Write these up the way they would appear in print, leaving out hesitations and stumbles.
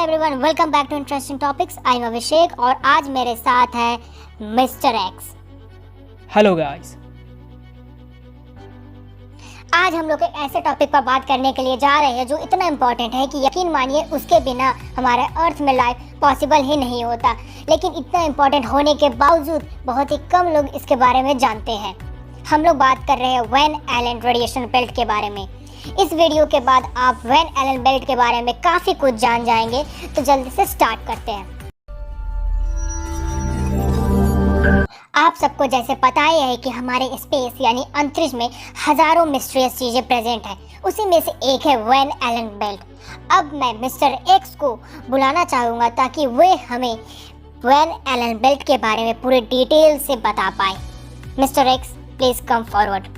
Everyone, welcome back to interesting topics. I am Abhishek और आज मेरे साथ है मिस्टर एक्स। Hello guys. आज हम लोग एक ऐसे टॉपिक पर बात करने के लिए जा रहे हैं जो इतना इम्पोर्टेंट है कि यकीन मानिए उसके बिना हमारे अर्थ में लाइफ पॉसिबल ही नहीं होता। लेकिन इतना इम्पोर्टेंट होने के बावजूद बहुत ही कम लोग इसके बारे में जानते हैं। हम लोग बात कर रहे हैं वैन एलन रेडिएशन बेल्ट के बारे में। इस वीडियो के बाद आप वैन एलन बेल्ट के बारे में काफ़ी कुछ जान जाएंगे, तो जल्दी से स्टार्ट करते हैं। आप सबको जैसे पता ही है कि हमारे स्पेस यानी अंतरिक्ष में हजारों मिस्टीरियस चीज़ें प्रेजेंट हैं। उसी में से एक है वैन एलन बेल्ट। अब मैं मिस्टर एक्स को बुलाना चाहूँगा ताकि वे हमें वैन एलन बेल्ट के बारे में पूरे डिटेल से बता पाए। Mister x, please come forward.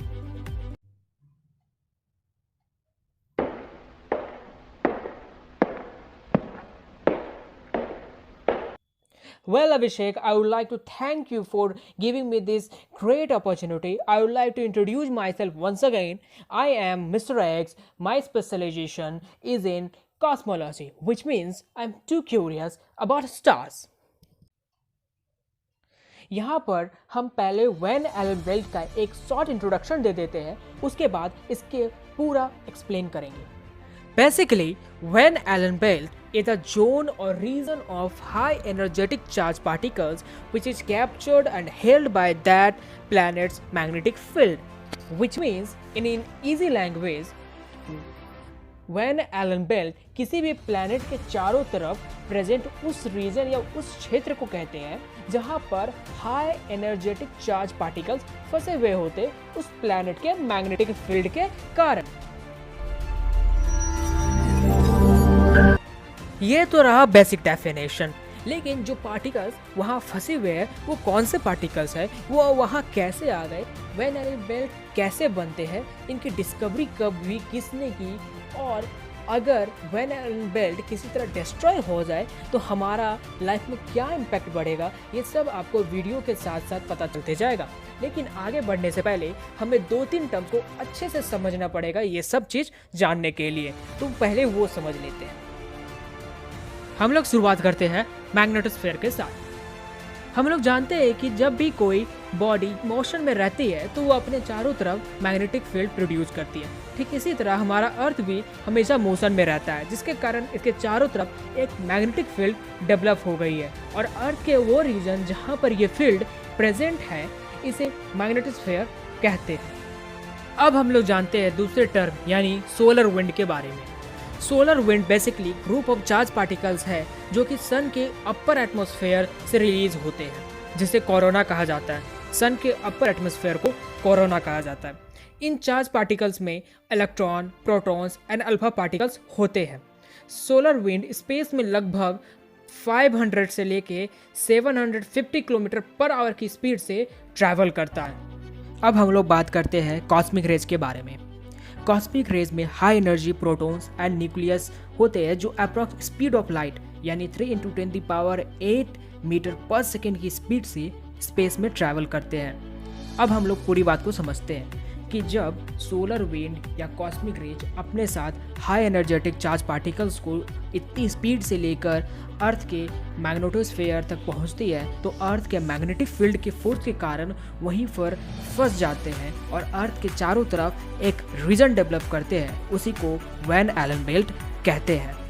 Well, Abhishek, I would like to thank you for giving me this great opportunity. I would like to introduce myself once again. I am Mr. X. My specialization is in cosmology, which means I'm too curious about stars. यहाँ पर हम पहले van Allen belt का एक short introduction दे देते हैं, उसके बाद इसके पूरा एक्सप्लेन करेंगे। Basically, Van Allen belt is a zone or region of high energetic charged particles which is captured and held by that planet's magnetic field. Which means, in easy language, Van Allen belt किसी भी planet के चारों तरफ present उस region या उस क्षेत्र को कहते हैं जहां पर high energetic charged particles फंसे हुए होते उस planet के magnetic field के कारण। ये तो रहा बेसिक डेफिनेशन, लेकिन जो पार्टिकल्स वहाँ फंसे हुए हैं वो कौन से पार्टिकल्स हैं, वो वहाँ कैसे आ गए, वैन एलन बेल्ट कैसे बनते हैं, इनकी डिस्कवरी कब हुई, किसने की, और अगर वैन एलन बेल्ट किसी तरह डिस्ट्रॉय हो जाए तो हमारा लाइफ में क्या इम्पैक्ट बढ़ेगा, ये सब आपको वीडियो के साथ साथ पता चलते जाएगा। लेकिन आगे बढ़ने से पहले हमें 2-3 टर्म को अच्छे से समझना पड़ेगा ये सब चीज़ जानने के लिए, तो पहले वो समझ लेते हैं। हम लोग शुरुआत करते हैं मैग्नेटोस्फीयर के साथ। हम लोग जानते हैं कि जब भी कोई बॉडी मोशन में रहती है तो वो अपने चारों तरफ मैग्नेटिक फील्ड प्रोड्यूस करती है। ठीक इसी तरह हमारा अर्थ भी हमेशा मोशन में रहता है, जिसके कारण इसके चारों तरफ एक मैग्नेटिक फील्ड डेवलप हो गई है, और अर्थ के वो रीजन जहाँ पर ये फील्ड प्रेजेंट है इसे मैग्नेटोस्फीयर कहते हैं। अब हम लोग जानते हैं दूसरे टर्म यानी सोलर विंड के बारे में। Solar wind basically group of charge particles है जो कि सन के अपर एटमॉस्फेयर से रिलीज होते हैं, जिसे कोरोना कहा जाता है। सन के अपर एटमॉस्फेयर को कोरोना कहा जाता है। इन चार्ज पार्टिकल्स में electron, protons and alpha particles होते हैं। सोलर विंड स्पेस में लगभग 500 से लेके 750 किलोमीटर पर आवर की स्पीड से ट्रैवल करता है। अब हम लोग बात करते हैं कॉस्मिक रेज के बारे में। कॉस्मिक रेज में high energy protons and nucleus होते हैं जो अप्रॉक्स स्पीड ऑफ लाइट यानी 3 × 10⁸ मीटर पर सेकेंड की स्पीड से स्पेस में ट्रैवल करते हैं। अब हम लोग पूरी बात को समझते हैं कि जब सोलर विंड या कॉस्मिक रेज अपने साथ हाई एनर्जेटिक चार्ज पार्टिकल्स को इतनी स्पीड से लेकर अर्थ के मैग्नेटोस्फीयर तक पहुंचती है तो अर्थ के मैग्नेटिक फील्ड के फोर्स के कारण वहीं पर फंस जाते हैं और अर्थ के चारों तरफ एक रीजन डेवलप करते हैं। उसी को वैन एलन बेल्ट कहते हैं।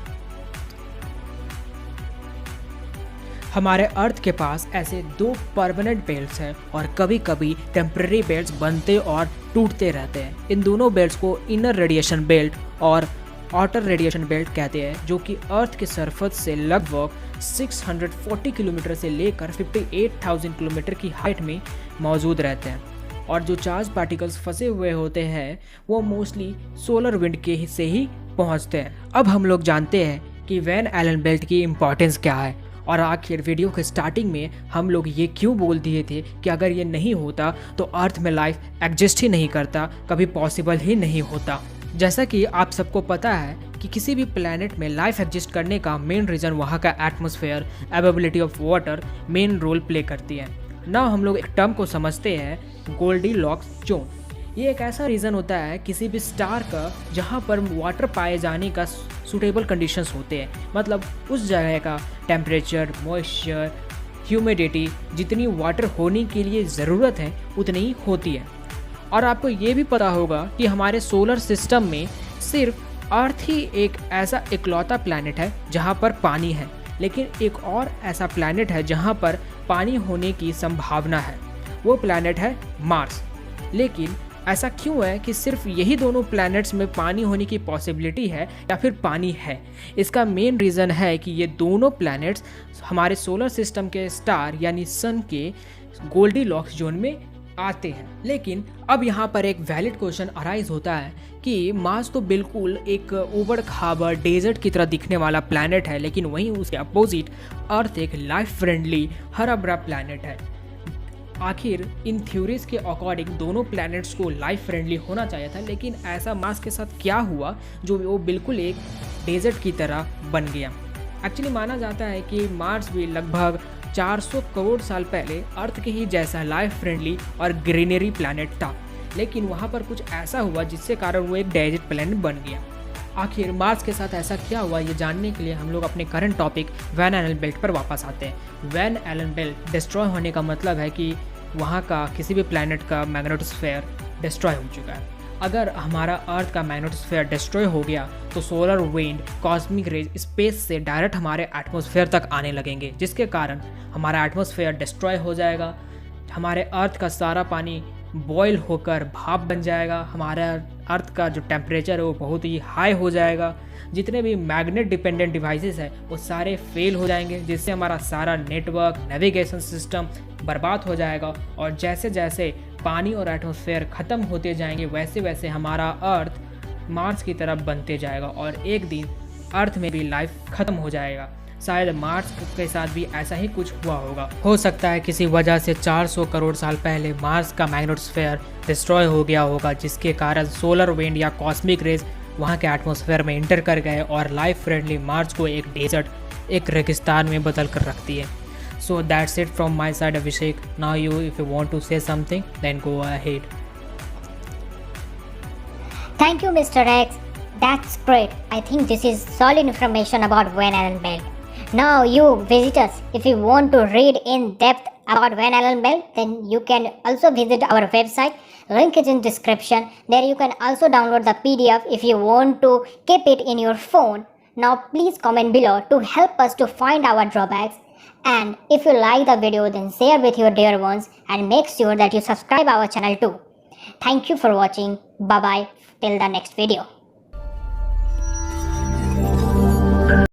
हमारे अर्थ के पास ऐसे 2 परमानेंट बेल्ट्स हैं और कभी कभी टेम्पररी बेल्ट्स बनते और टूटते रहते हैं। इन दोनों बेल्ट्स को इनर रेडिएशन बेल्ट और आउटर रेडिएशन बेल्ट कहते हैं, जो कि अर्थ के सरफेस से लगभग 640 किलोमीटर से लेकर 58,000 किलोमीटर की हाइट में मौजूद रहते हैं। और जो चार्ज पार्टिकल्स फंसे हुए होते हैं वो मोस्टली सोलर विंड के से ही पहुंचते हैं। अब हम लोग जानते हैं कि वैन एलन बेल्ट की इम्पोर्टेंस क्या है, और आखिर वीडियो के स्टार्टिंग में हम लोग ये क्यों बोल दिए थे कि अगर ये नहीं होता तो अर्थ में लाइफ एग्जिस्ट ही नहीं करता, कभी पॉसिबल ही नहीं होता। जैसा कि आप सबको पता है कि किसी भी प्लैनेट में लाइफ एग्जिस्ट करने का मेन रीज़न वहाँ का atmosphere, availability of water main role play करती है। ना हम लोग एक टर्म को समझते हैं गोल्डीलॉक्स जोन। ये एक ऐसा रीज़न होता है किसी भी स्टार का जहाँ पर वाटर पाए जाने का सूटेबल कंडीशंस होते हैं, मतलब उस जगह का टेम्परेचर, मॉइस्चर, ह्यूमिडिटी जितनी वाटर होने के लिए ज़रूरत है उतनी ही होती है। और आपको ये भी पता होगा कि हमारे सोलर सिस्टम में सिर्फ अर्थ ही एक ऐसा इकलौता प्लैनेट है जहाँ पर पानी है, लेकिन एक और ऐसा प्लैनेट है जहाँ पर पानी होने की संभावना है, वो प्लैनेट है मार्स। लेकिन ऐसा क्यों है कि सिर्फ यही दोनों प्लैनेट्स में पानी होने की पॉसिबिलिटी है या फिर पानी है? इसका मेन रीज़न है कि ये दोनों प्लैनेट्स हमारे सोलर सिस्टम के स्टार यानी सन के गोल्डीलॉक्स जोन में आते हैं। लेकिन अब यहाँ पर एक वैलिड क्वेश्चन अराइज होता है कि मार्स तो बिल्कुल एक उबड़ खाबड़ डेजर्ट की तरह दिखने वाला प्लैनेट है, लेकिन वहीं उसके अपोजिट अर्थ एक लाइफ फ्रेंडली हरा भरा प्लैनेट है। आखिर इन थ्योरीज के अकॉर्डिंग दोनों प्लैनेट्स को लाइफ फ्रेंडली होना चाहिए था, लेकिन ऐसा मार्स के साथ क्या हुआ जो वो बिल्कुल एक डेजर्ट की तरह बन गया। एक्चुअली माना जाता है कि मार्स भी लगभग 400 करोड़ साल पहले अर्थ के ही जैसा लाइफ फ्रेंडली और ग्रीनरी प्लैनेट था, लेकिन वहाँ पर कुछ ऐसा हुआ जिससे कारण वो एक डेजर्ट प्लैनेट बन गया। आखिर मार्स के साथ ऐसा क्या हुआ, ये जानने के लिए हम लोग अपने current topic Van Allen belt पर वापस आते हैं। वैन एलन बेल्ट डिस्ट्रॉय होने का मतलब है कि वहाँ का किसी भी प्लैनेट का मैग्नेटोस्फेयर डिस्ट्रॉय हो चुका है। अगर हमारा अर्थ का मैग्नेटोस्फेयर डिस्ट्रॉय हो गया तो solar wind, cosmic rays space से डायरेक्ट हमारे एटमॉस्फेयर तक आने लगेंगे, जिसके कारण हमारा एटमॉस्फेयर डिस्ट्रॉय हो जाएगा। हमारे अर्थ का सारा पानी बॉयल होकर भाप बन जाएगा। हमारा अर्थ का जो टेम्परेचर है वो बहुत ही हाई हो जाएगा। जितने भी मैग्नेट डिपेंडेंट डिवाइसेस हैं वो सारे फेल हो जाएंगे, जिससे हमारा सारा नेटवर्क, नेविगेशन सिस्टम बर्बाद हो जाएगा। और जैसे जैसे पानी और एटमॉस्फेयर ख़त्म होते जाएंगे वैसे वैसे हमारा अर्थ मार्स की तरफ बनते जाएगा और एक दिन अर्थ में भी लाइफ ख़त्म हो जाएगा। शायद मार्स के साथ भी ऐसा ही कुछ हुआ होगा। हो सकता है किसी वजह से 400 करोड़ साल पहले मार्स का मैग्नेटोस्फेयर डिस्ट्रॉय हो गया होगा, जिसके कारण सोलर विंड या कॉस्मिक रेज वहाँ के एटमॉस्फेयर में इंटर कर गए और लाइफ फ्रेंडली मार्स को एक डेजर्ट, एक रेगिस्तान में बदल कर रख दिए। So that's it from my side, Abhishek. Now you, if you want to say something, then go ahead. Thank you, Mr. X. That's great. I think this is solid information about Van Allen Belt. Now, you visitors, if you want to read in depth about Van Allen Belt, then you can also visit our website. Link is in description. There you can also download the PDF if you want to keep it in your phone. Now, please comment below to help us to find our drawbacks. And if you like the video, then share with your dear ones and make sure that you subscribe our channel too. Thank you for watching. Bye bye till the next video.